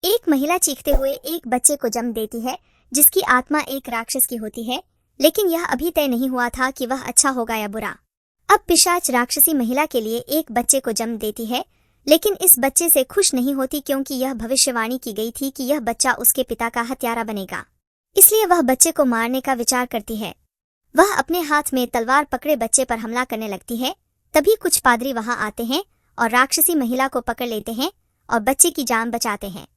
एक महिला चीखते हुए एक बच्चे को जन्म देती है जिसकी आत्मा एक राक्षस की होती है, लेकिन यह अभी तय नहीं हुआ था कि वह अच्छा होगा या बुरा। अब पिशाच राक्षसी महिला के लिए एक बच्चे को जन्म देती है, लेकिन इस बच्चे से खुश नहीं होती क्योंकि यह भविष्यवाणी की गई थी कि यह बच्चा उसके पिता का हत्यारा बनेगा। इसलिए वह बच्चे को मारने का विचार करती है। वह अपने हाथ में तलवार पकड़े बच्चे पर हमला करने लगती है। तभी कुछ पादरी वहां आते हैं और राक्षसी महिला को पकड़ लेते हैं और बच्चे की जान बचाते हैं।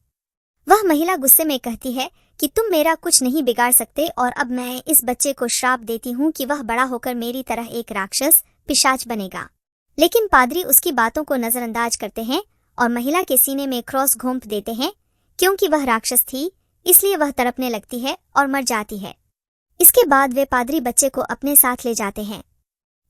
वह महिला गुस्से में कहती है कि तुम मेरा कुछ नहीं बिगाड़ सकते और अब मैं इस बच्चे को श्राप देती हूँ कि वह बड़ा होकर मेरी तरह एक राक्षस पिशाच बनेगा। लेकिन पादरी उसकी बातों को नजरअंदाज करते हैं और महिला के सीने में क्रॉस घोंप देते हैं। क्योंकि वह राक्षस थी इसलिए वह तड़पने लगती है और मर जाती है। इसके बाद वे पादरी बच्चे को अपने साथ ले जाते हैं।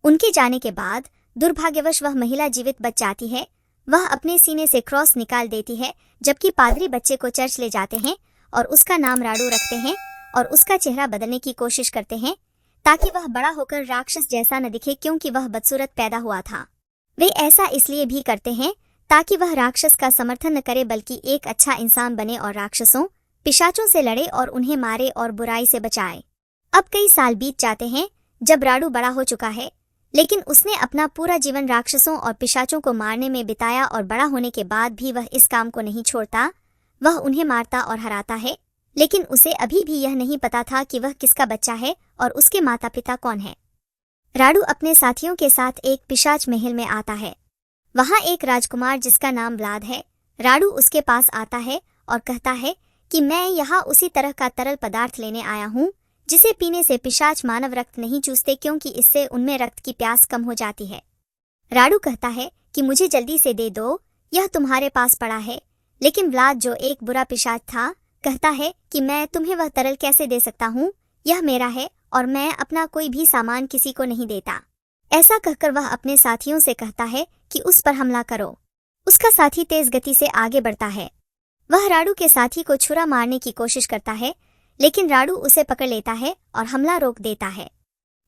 उनके जाने के बाद दुर्भाग्यवश वह महिला जीवित बच जाती है। वह अपने सीने से क्रॉस निकाल देती है, जबकि पादरी बच्चे को चर्च ले जाते हैं और उसका नाम राडू रखते हैं और उसका चेहरा बदलने की कोशिश करते हैं ताकि वह बड़ा होकर राक्षस जैसा न दिखे, क्योंकि वह बदसूरत पैदा हुआ था। वे ऐसा इसलिए भी करते हैं ताकि वह राक्षस का समर्थन न करे बल्कि एक अच्छा इंसान बने और राक्षसों पिशाचों से लड़े और उन्हें मारे और बुराई से बचाए। अब कई साल बीत जाते हैं जब राडू बड़ा हो चुका है, लेकिन उसने अपना पूरा जीवन राक्षसों और पिशाचों को मारने में बिताया और बड़ा होने के बाद भी वह इस काम को नहीं छोड़ता। वह उन्हें मारता और हराता है, लेकिन उसे अभी भी यह नहीं पता था कि वह किसका बच्चा है और उसके माता पिता कौन है। राडू अपने साथियों के साथ एक पिशाच महल में आता है। वहां एक राजकुमार जिसका नाम व्लाद है। राडू उसके पास आता है और कहता है कि मैं यहाँ उसी तरह का तरल पदार्थ लेने आया हूँ जिसे पीने से पिशाच मानव रक्त नहीं चूसते, क्योंकि इससे उनमें रक्त की प्यास कम हो जाती है। राडू कहता है कि मुझे जल्दी से दे दो, यह तुम्हारे पास पड़ा है। लेकिन व्लाद जो एक बुरा पिशाच था कहता है कि मैं तुम्हें वह तरल कैसे दे सकता हूँ, यह मेरा है और मैं अपना कोई भी सामान किसी को नहीं देता। ऐसा कहकर वह अपने साथियों से कहता है कि उस पर हमला करो। उसका साथी तेज गति से आगे बढ़ता है। वह राडू के साथी को छुरा मारने की कोशिश करता है, लेकिन राडू उसे पकड़ लेता है और हमला रोक देता है।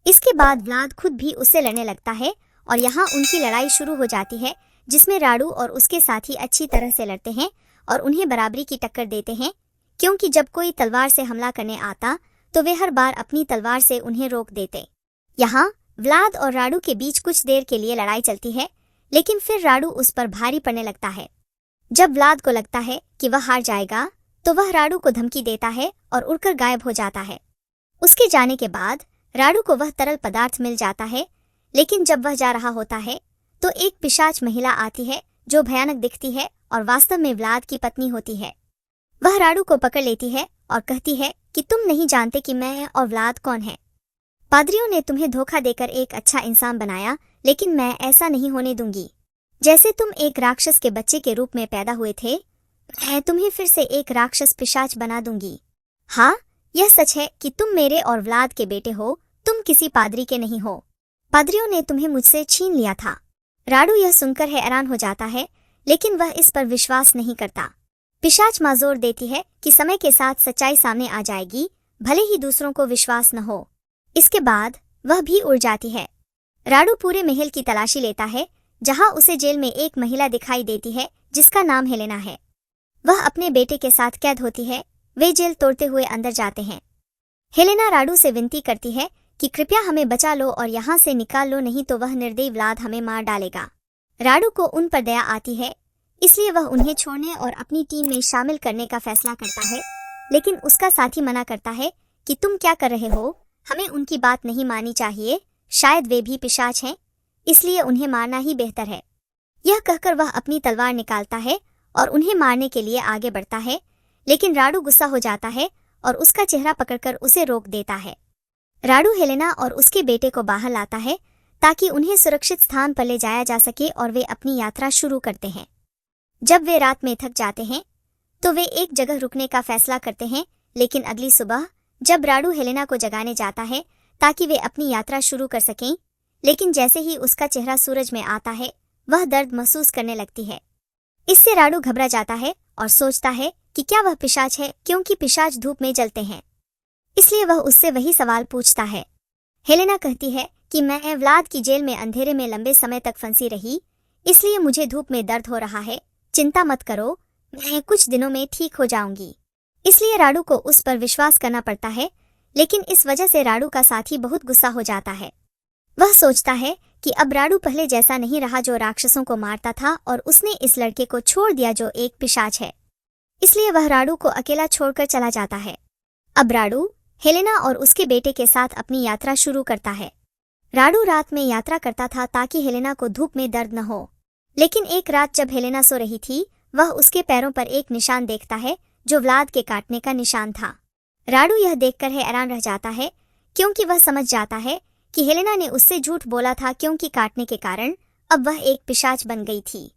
इसके बाद व्लाद खुद भी उससे लड़ने लगता है और यहाँ उनकी लड़ाई शुरू हो जाती है, जिसमें राडू और उसके साथी अच्छी तरह से लड़ते हैं और उन्हें बराबरी की टक्कर देते हैं, क्योंकि जब कोई तलवार से हमला करने आता तो वे हर बार अपनी तलवार से उन्हें रोक देते। यहाँ व्लाद और राडू के बीच कुछ देर के लिए लड़ाई चलती है, लेकिन फिर राडू उस पर भारी पड़ने लगता है। जब व्लाद को लगता है कि वह हार जाएगा तो वह राडू को धमकी देता है और उड़कर गायब हो जाता है। उसके जाने के बाद राडू को वह तरल पदार्थ मिल जाता है, लेकिन जब वह जा रहा होता है तो एक पिशाच महिला आती है जो भयानक दिखती है और वास्तव में व्लाद की पत्नी होती है। वह राडू को पकड़ लेती है और कहती है कि तुम नहीं जानते कि मैं और व्लाद कौन है। पादरियों ने तुम्हें धोखा देकर एक अच्छा इंसान बनाया, लेकिन मैं ऐसा नहीं होने दूंगी। जैसे तुम एक राक्षस के बच्चे के रूप में पैदा हुए थे, मैं तुम्हें फिर से एक राक्षस पिशाच बना दूंगी। हाँ, यह सच है कि तुम मेरे और व्लाद के बेटे हो, तुम किसी पादरी के नहीं हो। पादरियों ने तुम्हें मुझसे छीन लिया था। राडू यह सुनकर हैरान हो जाता है, लेकिन वह इस पर विश्वास नहीं करता। पिशाच माँ जोर देती है कि समय के साथ सच्चाई सामने आ जाएगी, भले ही दूसरों को विश्वास न हो। इसके बाद वह भी उड़ जाती है। राडू पूरे महल की तलाशी लेता है, जहाँ उसे जेल में एक महिला दिखाई देती है जिसका नाम हेलेना है। वह अपने बेटे के साथ कैद होती है। वे जेल तोड़ते हुए अंदर जाते हैं। हेलेना राडू से विनती करती है कि कृपया हमें बचा लो और यहाँ से निकाल लो, नहीं तो वह निर्दयी व्लाद हमें मार डालेगा। राडू को उन पर दया आती है, इसलिए वह उन्हें छोड़ने और अपनी टीम में शामिल करने का फैसला करता है। लेकिन उसका साथी मना करता है कि तुम क्या कर रहे हो, हमें उनकी बात नहीं माननी चाहिए, शायद वे भी पिशाच हैं, इसलिए उन्हें मारना ही बेहतर है। यह कहकर वह अपनी तलवार निकालता है और उन्हें मारने के लिए आगे बढ़ता है, लेकिन राडू गुस्सा हो जाता है और उसका चेहरा पकड़कर उसे रोक देता है। राडू हेलेना और उसके बेटे को बाहर लाता है ताकि उन्हें सुरक्षित स्थान पर ले जाया जा सके और वे अपनी यात्रा शुरू करते हैं। जब वे रात में थक जाते हैं तो वे एक जगह रुकने का फैसला करते हैं, लेकिन अगली सुबह जब राडू हेलेना को जगाने जाता है ताकि वे अपनी यात्रा शुरू कर सकें, लेकिन जैसे ही उसका चेहरा सूरज में आता है वह दर्द महसूस करने लगती है। इससे राडू घबरा जाता है और सोचता है कि क्या वह पिशाच है, क्योंकि पिशाच धूप में जलते हैं। इसलिए वह उससे वही सवाल पूछता है। हेलेना कहती है कि मैं व्लाद की जेल में अंधेरे में लंबे समय तक फंसी रही, इसलिए मुझे धूप में दर्द हो रहा है। चिंता मत करो, मैं कुछ दिनों में ठीक हो जाऊंगी। इसलिए राडू को उस पर विश्वास करना पड़ता है, लेकिन इस वजह से राडू का साथी बहुत गुस्सा हो जाता है। वह सोचता है कि अब राडू पहले जैसा नहीं रहा जो राक्षसों को मारता था, और उसने इस लड़के को छोड़ दिया जो एक पिशाच है। इसलिए वह राडू को अकेला छोड़कर चला जाता है। अब राडू हेलेना और उसके बेटे के साथ अपनी यात्रा शुरू करता है। राडू रात में यात्रा करता था ताकि हेलेना को धूप में दर्द न हो, लेकिन एक रात जब हेलेना सो रही थी, वह उसके पैरों पर एक निशान देखता है जो व्लाद के काटने का निशान था। राडू यह देखकर हैरान रह जाता है, क्योंकि वह समझ जाता है कि हेलेना ने उससे झूठ बोला था, क्योंकि काटने के कारण अब वह एक पिशाच बन गई थी।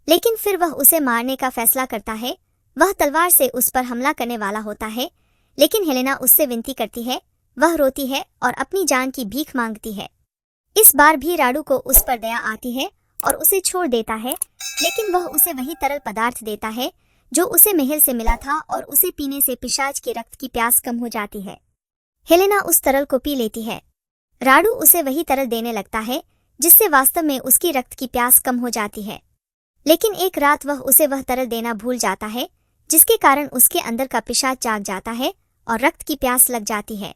लेकिन फिर वह उसे मारने का फैसला करता है। वह तलवार से उस पर हमला करने वाला होता है, लेकिन हेलेना उससे विनती करती है। वह रोती है और अपनी जान की भीख मांगती है। इस बार भी राडू को उस पर दया आती है और उसे छोड़ देता है, लेकिन वह उसे वही तरल पदार्थ देता है जो उसे महल से मिला था, और उसे पीने से पिशाच के रक्त की प्यास कम हो जाती है। हेलेना उस तरल को पी लेती है। राडू उसे वही तरल देने लगता है जिससे वास्तव में उसकी रक्त की प्यास कम हो जाती है। लेकिन एक रात वह उसे वह तरल देना भूल जाता है, जिसके कारण उसके अंदर का पिशाच जाग जाता है और रक्त की प्यास लग जाती है।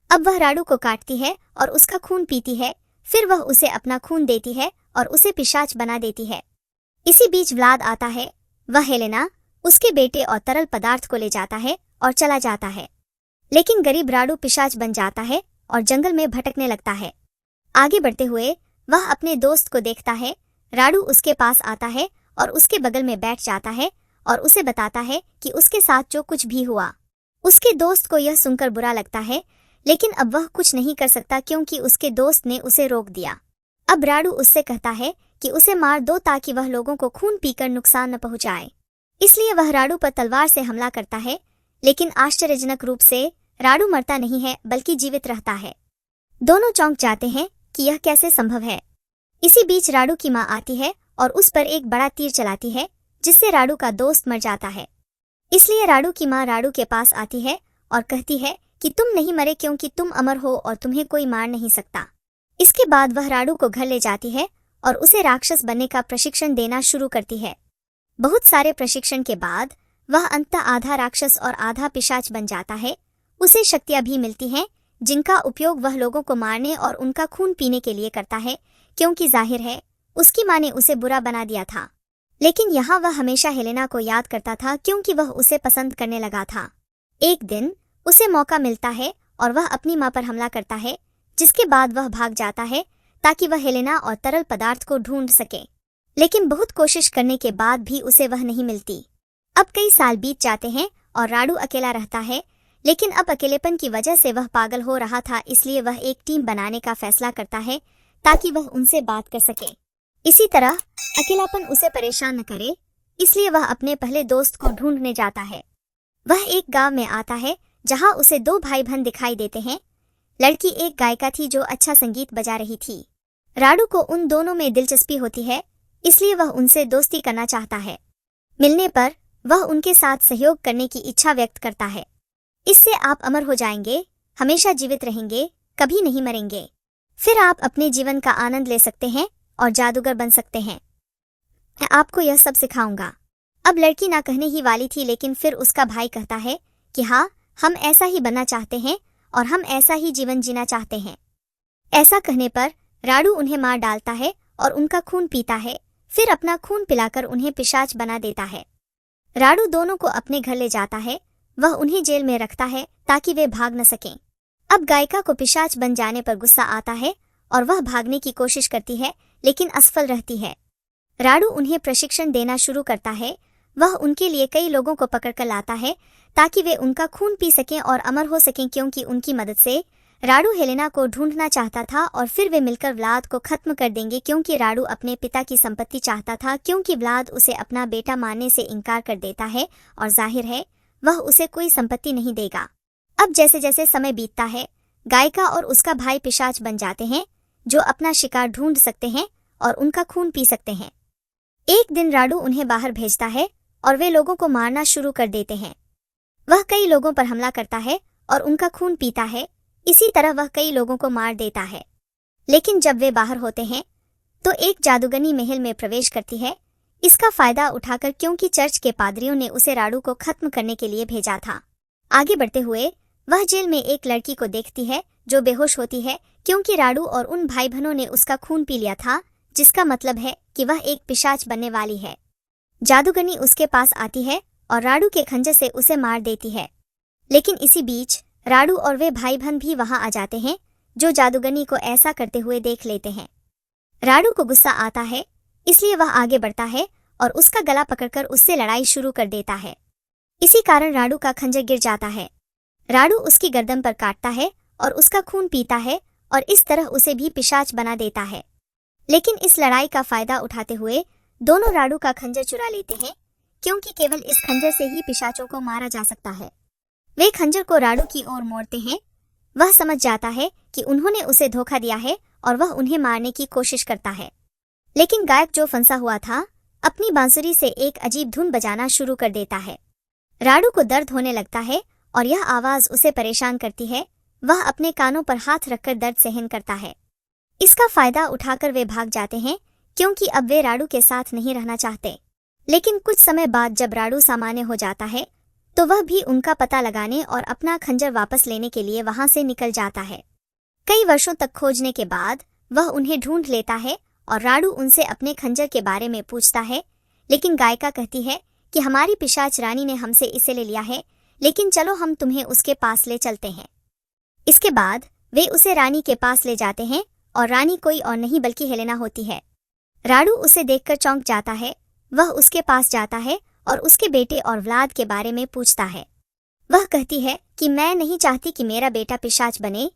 अब वह राडू को काटती है और उसका खून पीती है। फिर वह उसे अपना खून देती है और उसे पिशाच बना देती है। इसी बीच व्लाद आता है। वह हेलेना, उसके बेटे और तरल पदार्थ को ले जाता है और चला जाता है। लेकिन गरीब राडू पिशाच बन जाता है और जंगल में भटकने लगता है। आगे बढ़ते हुए वह अपने दोस्त को देखता है। राडू उसके पास आता है और उसके बगल में बैठ जाता है और उसे बताता है कि उसके साथ जो कुछ भी हुआ। उसके दोस्त को यह सुनकर बुरा लगता है, लेकिन अब वह कुछ नहीं कर सकता क्योंकि उसके दोस्त ने उसे रोक दिया। अब राडू उससे कहता है कि उसे मार दो ताकि वह लोगों को खून पीकर नुकसान न पहुंचाए। इसलिए वह राडू पर तलवार से हमला करता है, लेकिन आश्चर्यजनक रूप से राडू मरता नहीं है बल्कि जीवित रहता है। दोनों चौंक जाते हैं कि यह कैसे संभव है। इसी बीच राडू की माँ आती है और उस पर एक बड़ा तीर चलाती है, जिससे राडू का दोस्त मर जाता है। इसलिए राडू की माँ राडू के पास आती है और कहती है कि तुम नहीं मरे क्योंकि तुम अमर हो और तुम्हें कोई मार नहीं सकता। इसके बाद वह राडू को घर ले जाती है और उसे राक्षस बनने का प्रशिक्षण देना शुरू करती है। बहुत सारे प्रशिक्षण के बाद वह अंततः आधा राक्षस और आधा पिशाच बन जाता है। उसे शक्तियां भी मिलती हैं, जिनका उपयोग वह लोगों को मारने और उनका खून पीने के लिए करता है, क्योंकि जाहिर है उसकी माँ ने उसे बुरा बना दिया था। लेकिन यहाँ वह हमेशा हेलेना को याद करता था, क्योंकि वह उसे पसंद करने लगा था। एक दिन उसे मौका मिलता है और वह अपनी माँ पर हमला करता है, जिसके बाद वह भाग जाता है ताकि वह हेलेना और तरल पदार्थ को ढूंढ सके। लेकिन बहुत कोशिश करने के बाद भी उसे वह नहीं मिलती। अब कई साल बीत जाते हैं और राडू अकेला रहता है, लेकिन अब अकेलेपन की वजह से वह पागल हो रहा था। इसलिए वह एक टीम बनाने का फैसला करता है ताकि वह उनसे बात कर सके। इसी तरह अकेलापन उसे परेशान न करे, इसलिए वह अपने पहले दोस्त को ढूंढने जाता है। वह एक गांव में आता है जहां उसे दो भाई बहन दिखाई देते हैं। लड़की एक गायिका थी जो अच्छा संगीत बजा रही थी। राडू को उन दोनों में दिलचस्पी होती है, इसलिए वह उनसे दोस्ती करना चाहता है। मिलने पर वह उनके साथ सहयोग करने की इच्छा व्यक्त करता है। इससे आप अमर हो जाएंगे, हमेशा जीवित रहेंगे, कभी नहीं मरेंगे। फिर आप अपने जीवन का आनंद ले सकते हैं और जादूगर बन सकते हैं। मैं आपको यह सब सिखाऊंगा। अब लड़की ना कहने ही वाली थी, लेकिन फिर उसका भाई कहता है कि हाँ, हम ऐसा ही बनना चाहते हैं और हम ऐसा ही जीवन जीना चाहते हैं। ऐसा कहने पर राडू उन्हें मार डालता है और उनका खून पीता है, फिर अपना खून पिलाकर उन्हें पिशाच बना देता है। राडू दोनों को अपने घर ले जाता है। वह उन्हें जेल में रखता है ताकि वे भाग न सकें। अब गायिका को पिशाच बन जाने पर गुस्सा आता है और वह भागने की कोशिश करती है, लेकिन असफल रहती है। राडू उन्हें प्रशिक्षण देना शुरू करता है। वह उनके लिए कई लोगों को पकड़कर लाता है ताकि वे उनका खून पी सकें और अमर हो सकें, क्योंकि उनकी मदद से राडू हेलेना को ढूंढना चाहता था और फिर वे मिलकर व्लाद को खत्म कर देंगे, क्योंकि राडू अपने पिता की संपत्ति चाहता था, क्योंकि व्लाद उसे अपना बेटा मानने से इनकार कर देता है और जाहिर है वह उसे कोई संपत्ति नहीं देगा। अब जैसे जैसे समय बीतता है, गायिका और उसका भाई पिशाच बन जाते हैं जो अपना शिकार ढूंढ सकते हैं और उनका खून पी सकते हैं। एक दिन राडू उन्हें बाहर भेजता है और वे लोगों को मारना शुरू कर देते हैं। वह कई लोगों पर हमला करता है और उनका खून पीता है। इसी तरह वह कई लोगों को मार देता है। लेकिन जब वे बाहर होते हैं तो एक जादूगरनी महल में प्रवेश करती है, इसका फायदा उठाकर क्योंकि चर्च के पादरियों ने उसे राडू को खत्म करने के लिए भेजा था। आगे बढ़ते हुए वह जेल में एक लड़की को देखती है जो बेहोश होती है क्योंकि राडू और उन भाई बहनों ने उसका खून पी लिया था, जिसका मतलब है कि वह एक पिशाच बनने वाली है। जादूगरनी उसके पास आती है और राडू के खंजर से उसे मार देती है। लेकिन इसी बीच राडू और वे भाई बहन भी वहां आ जाते हैं जो जादूगरनी को ऐसा करते हुए देख लेते हैं। राडू को गुस्सा आता है, इसलिए वह आगे बढ़ता है और उसका गला पकड़कर उससे लड़ाई शुरू कर देता है। इसी कारण राडू का खंजर गिर जाता है। राडू उसकी गर्दन पर काटता है और उसका खून पीता है और इस तरह उसे भी पिशाच बना देता है। लेकिन इस लड़ाई का फायदा उठाते हुए दोनों राडू का खंजर चुरा लेते हैं क्योंकि केवल इस खंजर से ही पिशाचों को मारा जा सकता है। वे खंजर को राडू की ओर मोड़ते हैं। वह समझ जाता है कि उन्होंने उसे धोखा दिया है और वह उन्हें मारने की कोशिश करता है। लेकिन गायक जो फंसा हुआ था अपनी बांसुरी से एक अजीब धुन बजाना शुरू कर देता है। राडू को दर्द होने लगता है और यह आवाज उसे परेशान करती है। वह अपने कानों पर हाथ रखकर दर्द सहन करता है। इसका फायदा उठाकर वे भाग जाते हैं क्योंकि अब वे राडू के साथ नहीं रहना चाहते। लेकिन कुछ समय बाद जब राडू सामान्य हो जाता है तो वह भी उनका पता लगाने और अपना खंजर वापस लेने के लिए वहां से निकल जाता है। कई वर्षों तक खोजने के बाद वह उन्हें ढूंढ लेता है और राडू उनसे अपने खंजर के बारे में पूछता है। लेकिन गायिका कहती है कि हमारी पिशाच रानी ने हमसे इसे ले लिया है, लेकिन चलो हम तुम्हें उसके पास ले चलते हैं। इसके बाद वे उसे रानी के पास ले जाते हैं और रानी कोई और नहीं बल्कि हेलेना होती है। राडू उसे देखकर चौंक जाता है। वह उसके पास जाता है और उसके बेटे और व्लाद के बारे में पूछता है। वह कहती है कि मैं नहीं चाहती कि मेरा बेटा पिशाच बने,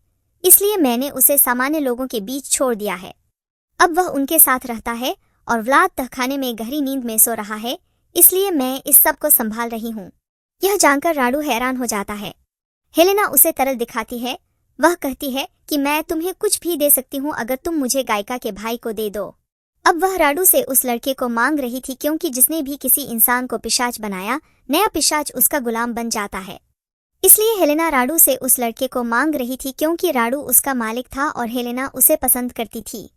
इसलिए मैंने उसे सामान्य लोगों के बीच छोड़ दिया है। अब वह उनके साथ रहता है और व्लाद तहखाने में गहरी नींद में सो रहा है, इसलिए मैं इस सब को संभाल रही हूँ। यह जानकर राडू हैरान हो जाता है। हेलेना उसे तरल दिखाती है। वह कहती है कि मैं तुम्हें कुछ भी दे सकती हूँ अगर तुम मुझे गायिका के भाई को दे दो। अब वह राडू से उस लड़के को मांग रही थी क्योंकि जिसने भी किसी इंसान को पिशाच बनाया, नया पिशाच उसका गुलाम बन जाता है। इसलिए हेलेना राडू से उस लड़के को मांग रही थी क्योंकि राडू उसका मालिक था और हेलेना उसे पसंद करती थी।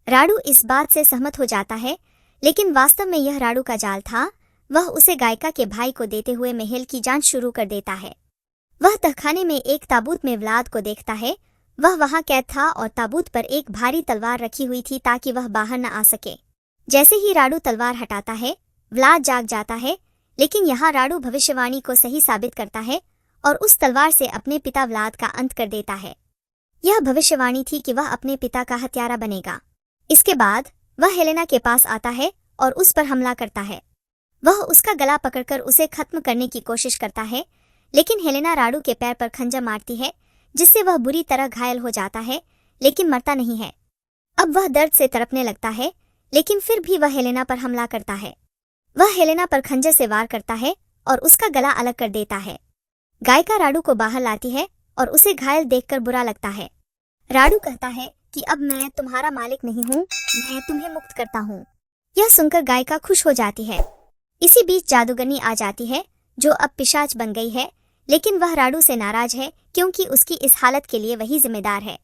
राडू इस बात से सहमत हो जाता है, लेकिन वास्तव में यह राडू का जाल था। वह उसे गायिका के भाई को देते हुए महल की जांच शुरू कर देता है। वह तहखाने में एक ताबूत में व्लाद को देखता है। वह वहां कैद था और ताबूत पर एक भारी तलवार रखी हुई थी ताकि वह बाहर न आ सके। जैसे ही राडू तलवार हटाता है, व्लाद जाग जाता है। लेकिन यहाँ राडू भविष्यवाणी को सही साबित करता है और उस तलवार से अपने पिता व्लाद का अंत कर देता है। यह भविष्यवाणी थी कि वह अपने पिता का हत्यारा बनेगा। इसके बाद वह हेलेना के पास आता है और उस पर हमला करता है। वह उसका गला पकड़कर उसे खत्म करने की कोशिश करता है, लेकिन हेलेना राडू के पैर पर खंजर मारती है, जिससे वह बुरी तरह घायल हो जाता है, लेकिन मरता नहीं है। अब वह दर्द से तड़पने लगता है, लेकिन फिर भी वह हेलेना पर हमला करता है। वह हेलेना पर खंजर से वार करता है और उसका गला अलग कर देता है। गायिका राडू को बाहर लाती है और उसे घायल देखकर बुरा लगता है। राडू कहता है कि अब मैं तुम्हारा मालिक नहीं हूँ, मैं तुम्हें मुक्त करता हूँ। यह सुनकर गायिका खुश हो जाती है। इसी बीच जादूगरनी आ जाती है जो अब पिशाच बन गई है, लेकिन वह राडू से नाराज है क्योंकि उसकी इस हालत के लिए वही जिम्मेदार है।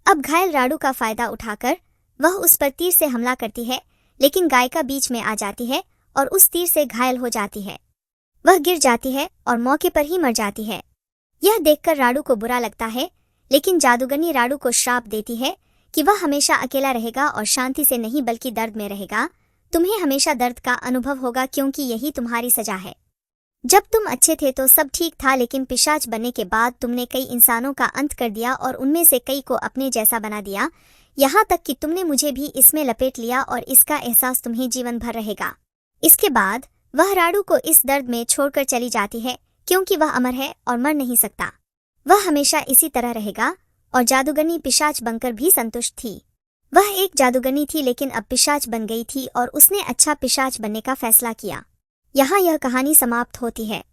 अब घायल राडू का फायदा उठाकर वह उस पर तीर से हमला करती है, लेकिन गायिका बीच में आ जाती है और उस तीर से घायल हो जाती है। वह गिर जाती है और मौके पर ही मर जाती है। यह देखकर राडू को बुरा लगता है, लेकिन जादूगरनी राडू को श्राप देती है कि वह हमेशा अकेला रहेगा और शांति से नहीं बल्कि दर्द में रहेगा। तुम्हें हमेशा दर्द का अनुभव होगा क्योंकि यही तुम्हारी सजा है। जब तुम अच्छे थे तो सब ठीक था, लेकिन पिशाच बनने के बाद तुमने कई इंसानों का अंत कर दिया और उनमें से कई को अपने जैसा बना दिया, यहाँ तक कि तुमने मुझे भी इसमें लपेट लिया और इसका एहसास तुम्हें जीवन भर रहेगा। इसके बाद वह राडू को इस दर्द में छोड़कर चली जाती है क्योंकि वह अमर है और मर नहीं सकता। वह हमेशा इसी तरह रहेगा और जादूगरनी पिशाच बनकर भी संतुष्ट थी। वह एक जादूगरनी थी लेकिन अब पिशाच बन गई थी और उसने अच्छा पिशाच बनने का फैसला किया। यहाँ यह कहानी समाप्त होती है।